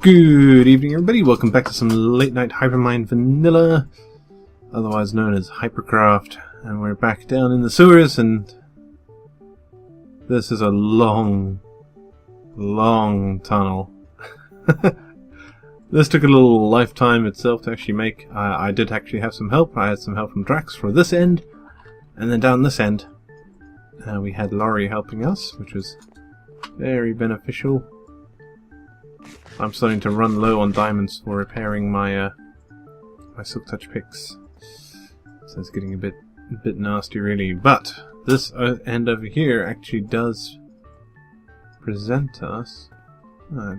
Good evening, everybody. Welcome back to some late night Hypermine Vanilla, otherwise known as Hypercraft. And we're back down in the sewers, and this is a long tunnel. This took a little lifetime itself to actually make. I did actually have some help. I had some help from Drax for this end, and then down this end, we had Laurie helping us, which was very beneficial. I'm starting to run low on diamonds for repairing my my Silk Touch picks, so it's getting a bit nasty, really. But this end over here actually does present us. Oh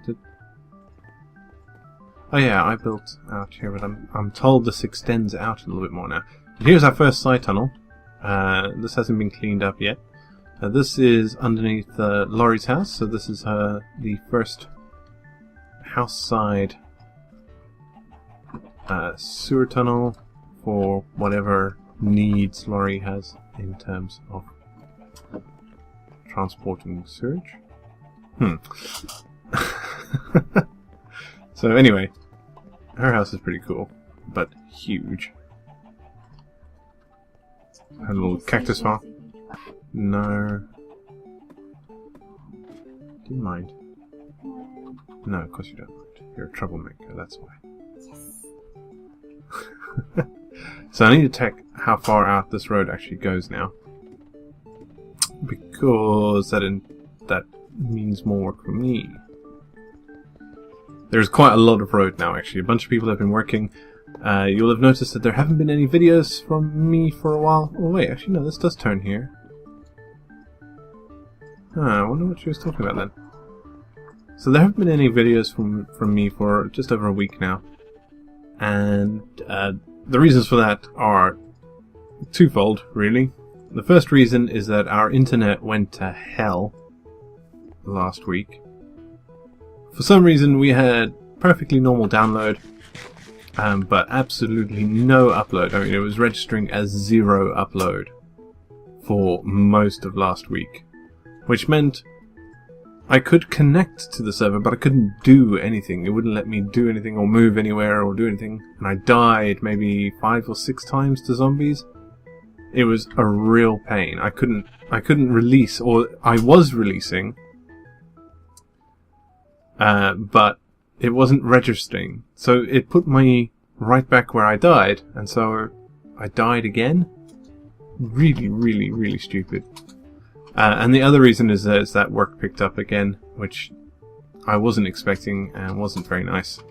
yeah, I built out here, but I'm told this extends out a little bit more now. Here's our first side tunnel. This hasn't been cleaned up yet. This is underneath Laurie's house, so this is the first house side sewer tunnel for whatever needs Laurie has in terms of transporting sewage. So anyway, her house is pretty cool, but huge. Her little cactus farm. No. Do you mind? No, of course you don't mind. You're a troublemaker, that's why. Yes. So I need to check how far out this road actually goes now, because that means more work for me. There's quite a lot of road now, actually. A bunch of people have been working. You'll have noticed that there haven't been any videos from me for a while. Oh wait, actually no, this does turn here. I wonder what she was talking about then. So there haven't been any videos from me for just over a week now, and the reasons for that are twofold, really. The first reason is that our internet went to hell last week. For some reason we had perfectly normal download, but absolutely no upload. I mean, it was registering as 0 upload for most of last week, which meant I could connect to the server, but I couldn't do anything. It wouldn't let me do anything or move anywhere or do anything. And I died maybe 5 or 6 times to zombies. It was a real pain. I couldn't release, or I was releasing, but it wasn't registering. So it put me right back where I died, and so I died again. Really stupid. And the other reason is that work picked up again, which I wasn't expecting and wasn't very nice.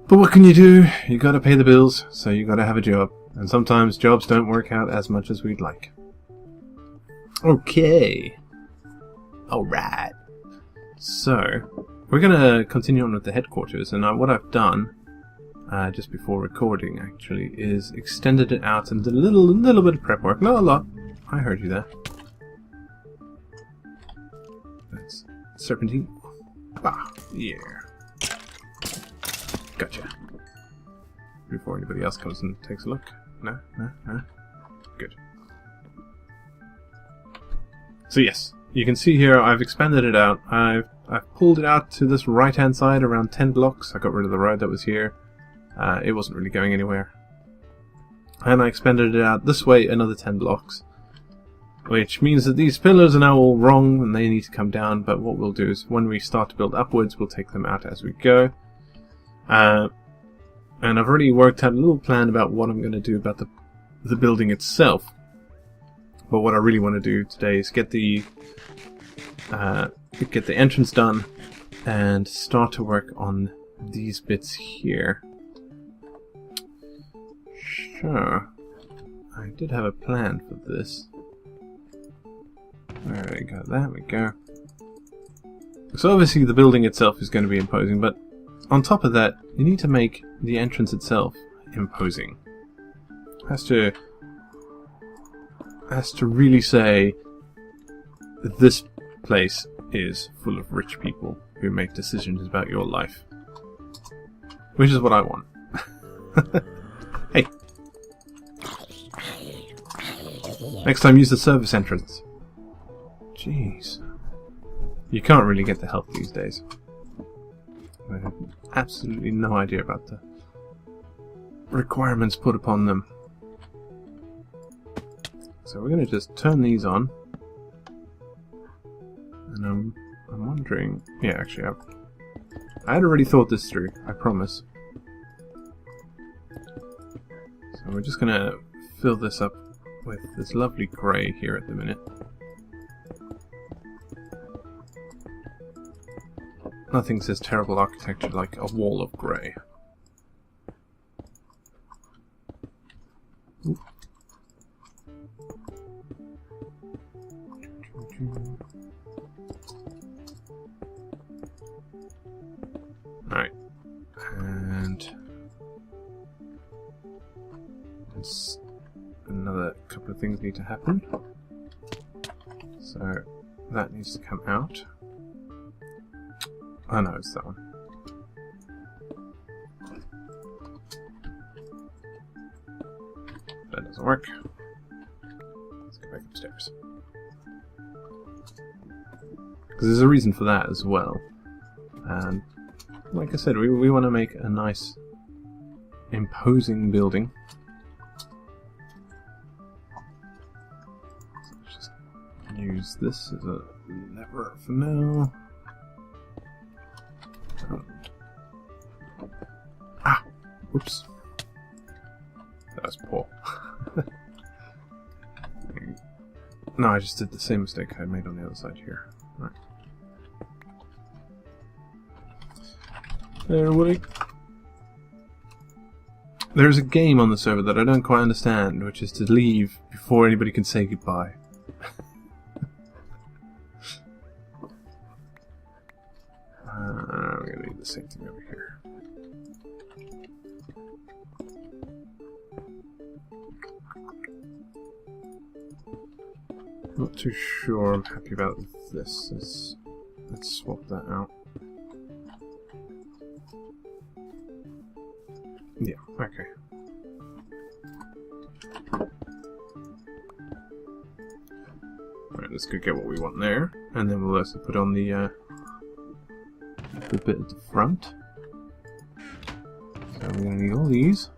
But what can you do? You gotta pay the bills, so you gotta have a job. And sometimes jobs don't work out as much as we'd like. Okay. Alright. So, we're gonna continue on with the headquarters, and what I've done, just before recording actually, is extended it out and did a little bit of prep work. Not a lot. I heard you there. That's serpentine. Ah, yeah. Gotcha. Before anybody else comes and takes a look. No. Good. So yes, you can see here I've expanded it out. I've pulled it out to this right-hand side around 10 blocks. I got rid of the road that was here. It wasn't really going anywhere. And I expanded it out this way another 10 blocks. Which means that these pillars are now all wrong and they need to come down, but what we'll do is when we start to build upwards, we'll take them out as we go. And I've already worked out a little plan about what I'm going to do about the building itself. But what I really want to do today is get the entrance done and start to work on these bits here. Sure. I did have a plan for this. There we go, there we go. So obviously the building itself is going to be imposing, but on top of that, you need to make the entrance itself imposing. Has to really say this place is full of rich people who make decisions about your life. Which is what I want. Hey. Next time use the service entrance. Jeez. You can't really get the help these days. absolutely no idea about the requirements put upon them. So we're going to just turn these on. And I'm wondering... Yeah, actually, I had already thought this through, I promise. So we're just going to fill this up with this lovely grey here at the minute. Nothing says terrible architecture like a wall of grey. Alright. And another couple of things need to happen. So that needs to come out. Oh no, it's that one. That doesn't work. Let's go back upstairs. Because there's a reason for that as well. And like I said, we want to make a nice, imposing building. So let's just use this as a lever for now. Ah! Whoops. That was poor. No, I just did the same mistake I made on the other side here. Right. There, Woody. There's a game on the server that I don't quite understand, which is to leave before anybody can say goodbye. We're going to do the same thing over here. Not too sure I'm happy about this. Let's swap that out. Yeah, okay. Alright, let's go get what we want there. And then we'll also put on the bit at the front. So we're going to need all these.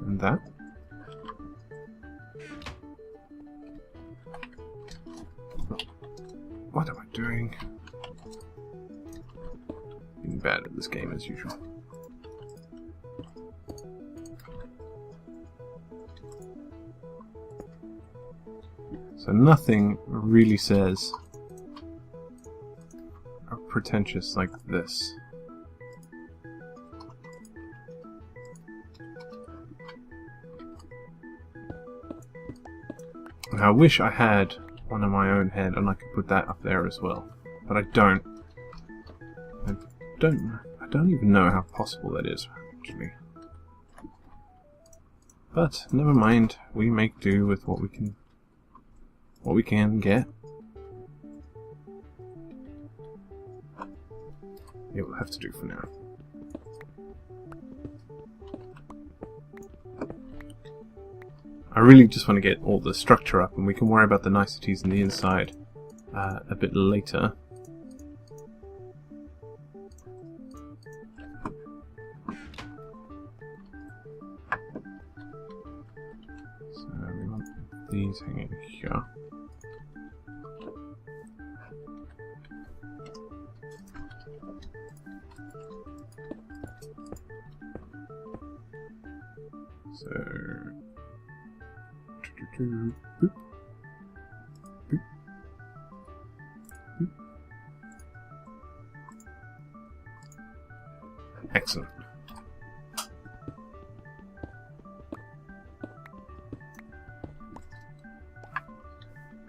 And that. What am I doing? Being bad at this game as usual. So nothing really says pretentious like this. And I wish I had one on my own head and I could put that up there as well, but I don't. I don't even know how possible that is, actually. But never mind. We make do with what we can get. It will have to do for now. I really just want to get all the structure up, and we can worry about the niceties in the inside a bit later. So we want these hanging here. So, boop, boop, boop. Excellent.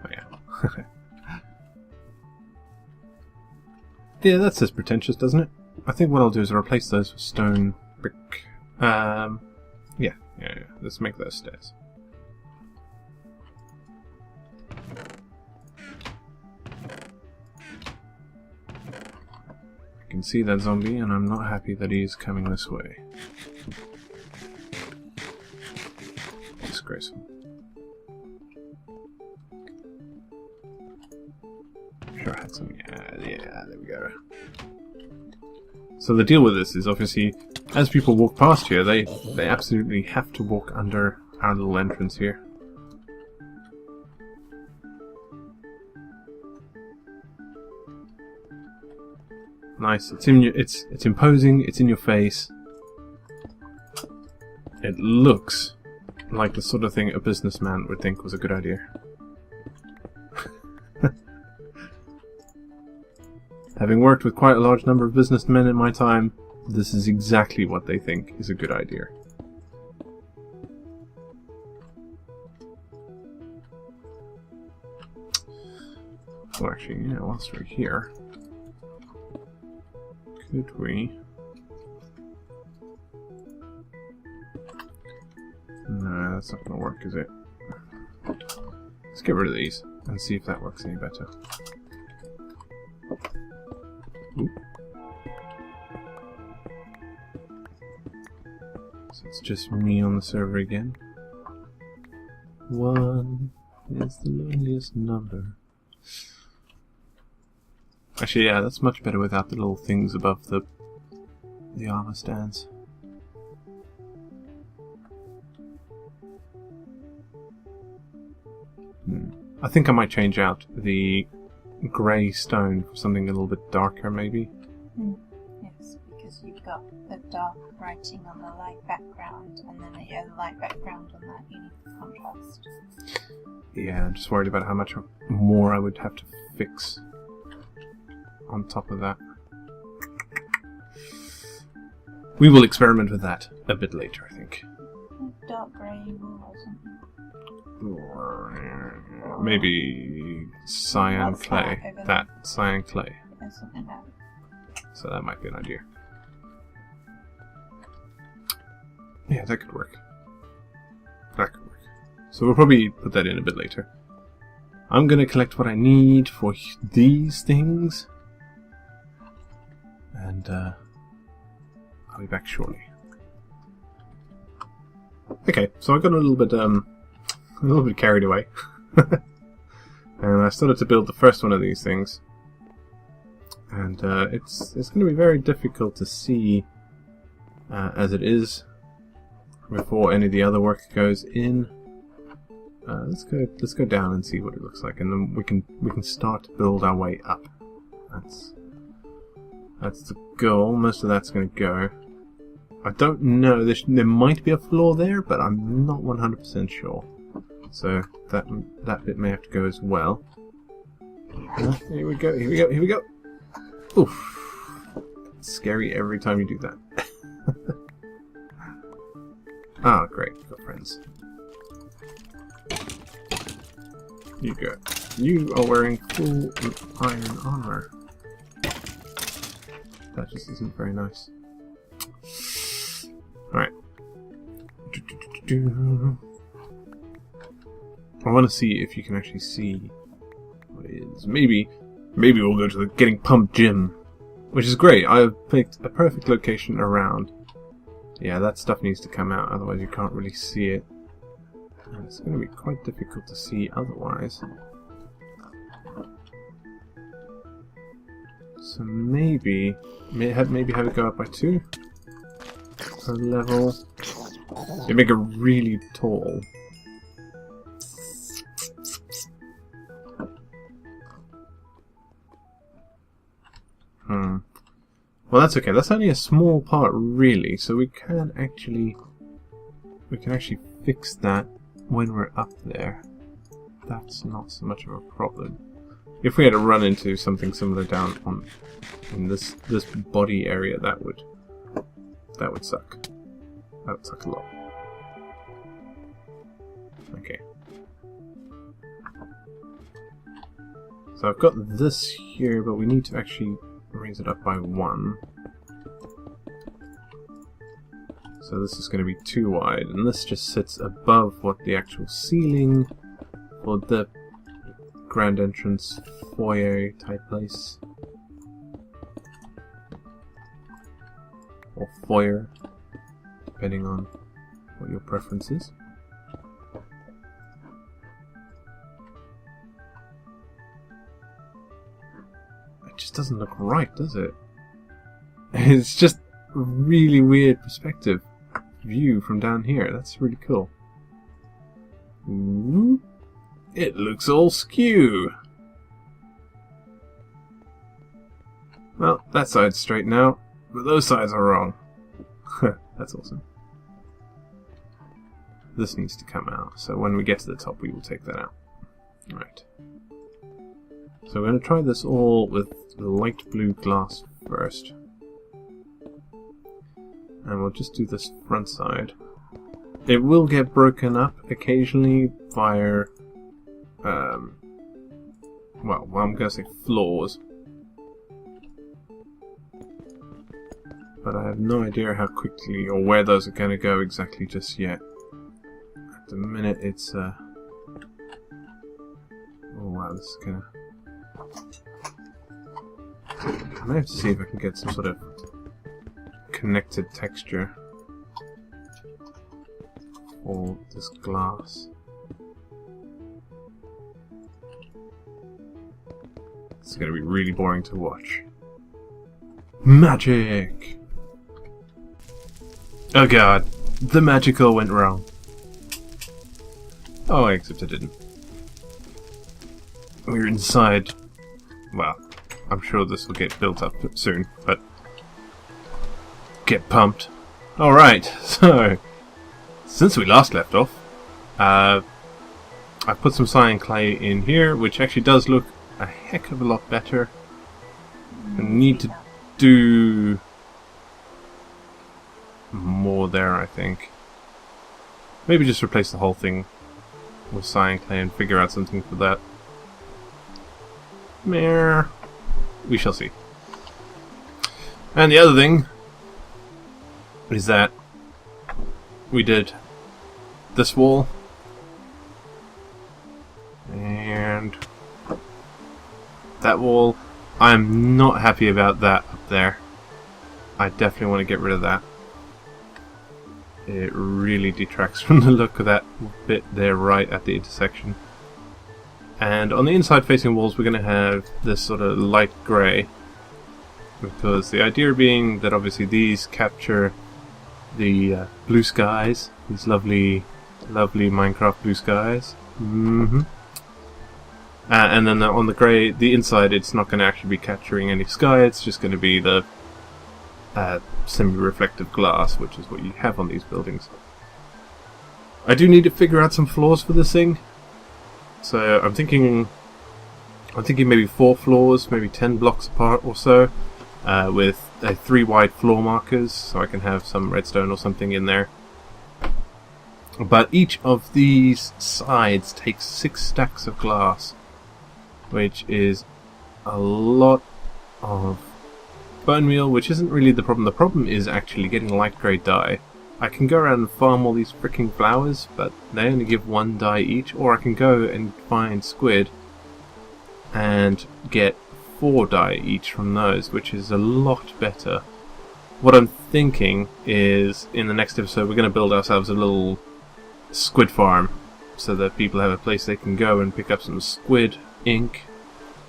Oh yeah. Yeah, that's as pretentious, doesn't it? I think what I'll do is replace those with stone brick. Yeah. Let's make those stairs. I can see that zombie, and I'm not happy that he's coming this way. Disgraceful. Sure, I had some. Yeah, there we go. So the deal with this is obviously, as people walk past here, they absolutely have to walk under our little entrance here. Nice. It's imposing. It's in your face. It looks like the sort of thing a businessman would think was a good idea. Having worked with quite a large number of businessmen in my time, this is exactly what they think is a good idea. Well, actually, yeah, whilst we're here, could we... No, that's not going to work, is it? Let's get rid of these and see if that works any better. Oop. So it's just me on the server again. 1 is the loneliest number. Actually, yeah, that's much better without the little things above the armor stands. I think I might change out the grey stone for something a little bit darker, maybe. Yes, because you've got the dark writing on the light background, and then the light background on that, you need contrast. Yeah, I'm just worried about how much more I would have to fix on top of that. We will experiment with that a bit later, I think. Dark grey wool or something. Or maybe cyan clay. That cyan clay. Yeah, something like that. So that might be an idea. Yeah, that could work. That could work. So we'll probably put that in a bit later. I'm gonna collect what I need for these things. And I'll be back shortly. Okay, so I got a little bit carried away. And I started to build the first one of these things. And it's going to be very difficult to see as it is before any of the other work goes in. Let's go down and see what it looks like, and then we can start to build our way up. That's the goal. Most of that's going to go. I don't know. There might be a floor there, but I'm not 100% sure. So that bit may have to go as well. Here we go. Here we go. Here we go. Oof! It's scary every time you do that. Ah, great. Got friends. You go. You are wearing full iron armor. That just isn't very nice. Alright. I want to see if you can actually see what it is. Maybe we'll go to the Getting Pumped gym, which is great. I've picked a perfect location around. Yeah, that stuff needs to come out, otherwise you can't really see it. And it's going to be quite difficult to see otherwise. So maybe have it go up by 2 per level. You make it really tall. Well, that's okay. That's only a small part, really. So we can actually fix that when we're up there. That's not so much of a problem. If we had to run into something similar down in this body area, that would suck. That would suck a lot. Okay. So I've got this here, but we need to actually raise it up by 1. So this is going to be too wide, and this just sits above what the actual ceiling for the grand entrance foyer type place. Or foyer, depending on what your preference is. It just doesn't look right, does it? It's just a really weird perspective view from down here. That's really cool. Ooh, it looks all skew. Well, that side's straight now, but those sides are wrong. That's awesome. This needs to come out, so when we get to the top we will take that out. Right. So we're going to try this all with the light blue glass first. And we'll just do this front side. It will get broken up occasionally via, well, I'm going to say flaws. But I have no idea how quickly or where those are going to go exactly just yet. At the minute it's, oh wow, this is going to... I may have to see if I can get some sort of connected texture for this glass. It's going to be really boring to watch. Magic! Oh god, the magical went wrong. Oh, except I didn't. We're inside. Well, I'm sure this will get built up soon, but get pumped. Alright, so since we last left off, I've put some cyan clay in here, which actually does look a heck of a lot better. I need to do more there, I think. Maybe just replace the whole thing with cyan clay and figure out something for that. Meh. We shall see. And the other thing is that we did this wall and that wall. I'm not happy about that up there. I definitely want to get rid of that. It really detracts from the look of that bit there right at the intersection. And on the inside facing walls we're going to have this sort of light grey, because the idea being that obviously these capture the blue skies, these lovely Minecraft blue skies. And then on the grey, the inside, it's not going to actually be capturing any sky, it's just going to be the semi-reflective glass, which is what you have on these buildings. I do need to figure out some floors for this thing. So I'm thinking maybe 4 floors, maybe 10 blocks apart or so, with 3 wide floor markers, so I can have some redstone or something in there. But each of these sides takes 6 stacks of glass, which is a lot of bone meal, which isn't really the problem. The problem is actually getting light grey dye. I can go around and farm all these freaking flowers, but they only give 1 dye each, or I can go and find squid and get 4 dye each from those, which is a lot better. What I'm thinking is, in the next episode, we're going to build ourselves a little squid farm, so that people have a place they can go and pick up some squid ink.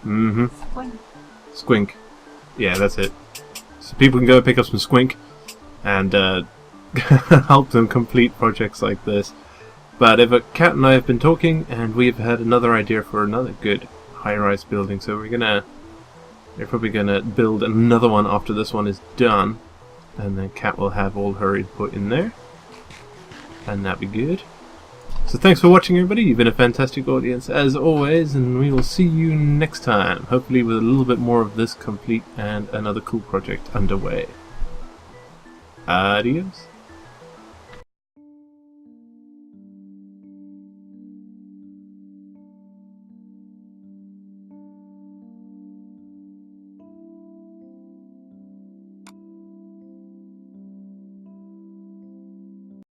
Squink. Squink. Yeah, that's it. So people can go pick up some squink and help them complete projects like this. But Kat and I have been talking, and we've had another idea for another good high-rise building, so we're probably gonna build another one after this one is done, and then Kat will have all her input in there, and that'd be good. So thanks for watching, everybody. You've been a fantastic audience as always, and we will see you next time, hopefully with a little bit more of this complete and another cool project underway. Adios.